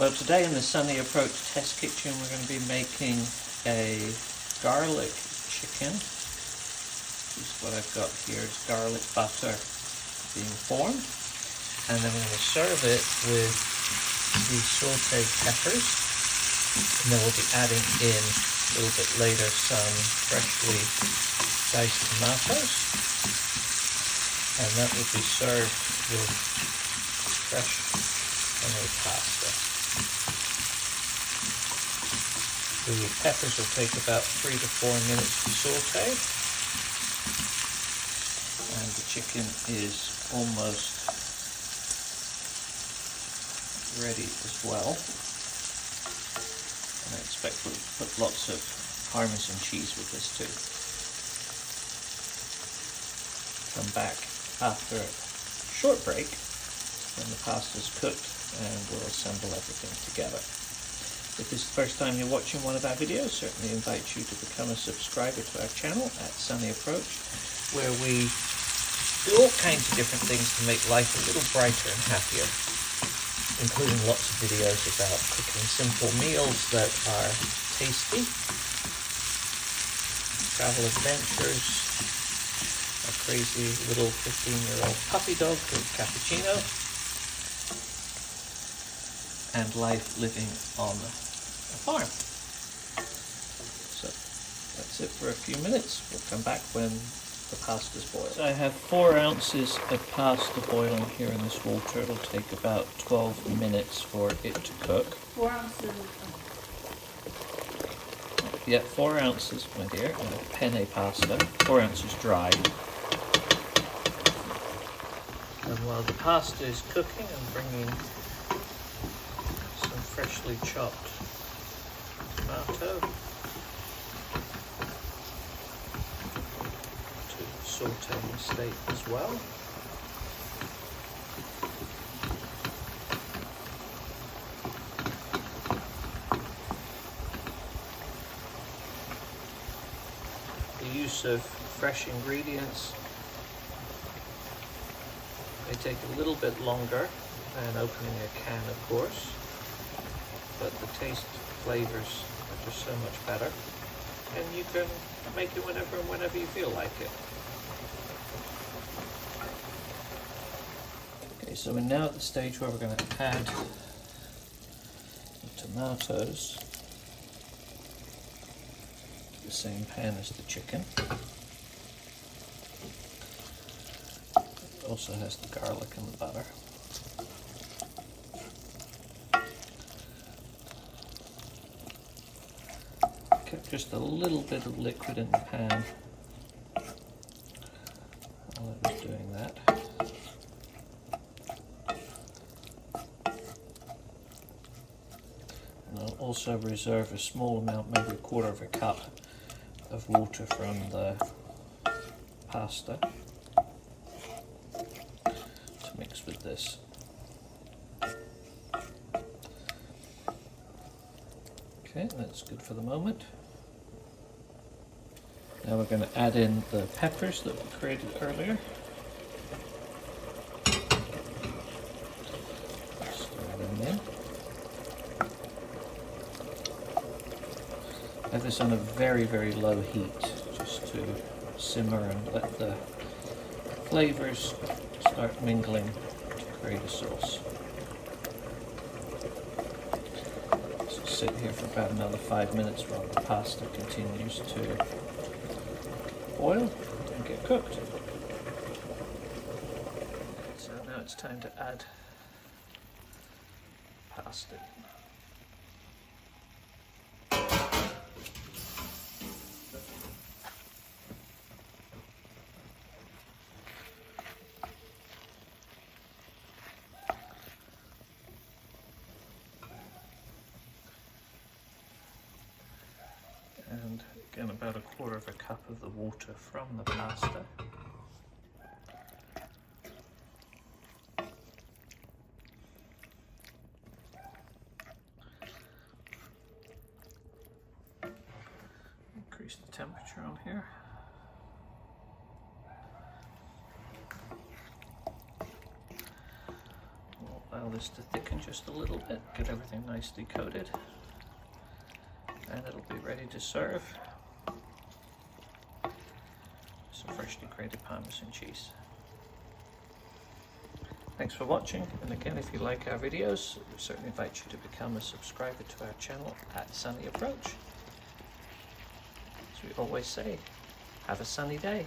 So today in the Sunny Approach test kitchen we're going to be making a garlic chicken. This is what I've got here, is garlic butter being formed. And then we're going to serve it with the sauteed peppers. And then we'll be adding in a little bit later some freshly diced tomatoes. And that will be served with fresh penne pasta. The peppers will take about 3 to 4 minutes to saute, and the chicken is almost ready as well. And I expect we'll put lots of Parmesan cheese with this too. Come back after a short break when the pasta's cooked and we'll assemble everything together. If this is the first time you're watching one of our videos, certainly invite you to become a subscriber to our channel at Sunny Approach, where we do all kinds of different things to make life a little brighter and happier, including lots of videos about cooking simple meals that are tasty, travel adventures, a crazy little 15-year-old puppy dog called Cappuccino, and life living on a farm. So that's it for a few minutes. We'll come back when the pasta's boiled. So I have 4 ounces of pasta boiling here in this water. It'll take about 12 minutes for it to cook. 4 ounces. Yeah, 4 ounces, my dear, of penne pasta. 4 ounces dry. And while the pasta is cooking, I'm bringing some freshly chopped tomato to saute in the steak as well. The use of fresh ingredients may take a little bit longer than opening a can, of course, but the taste flavors are just so much better, and you can make it whenever you feel like it. Okay, so we're now at the stage where we're going to add the tomatoes to the same pan as the chicken. It also has the garlic and the butter. Kept just a little bit of liquid in the pan while I was doing that. And I'll also reserve a small amount, maybe 1/4 of a cup of water from the pasta to mix with this. Okay, that's good for the moment. Now we're going to add in the peppers that we created earlier. Stir them in. Have this on a very, very low heat, just to simmer and let the flavors start mingling to create a sauce. Sit here for about another 5 minutes while the pasta continues to boil and get cooked. So now it's time to add pasta. And again, about 1/4 of a cup of the water from the pasta. Increase the temperature on here. We'll allow this to thicken just a little bit, get everything nicely coated, and it'll be ready to serve. Some freshly grated Parmesan cheese. Thanks for watching, and again, if you like our videos, we certainly invite you to become a subscriber to our channel at Sunny Approach. As we always say, have a sunny day.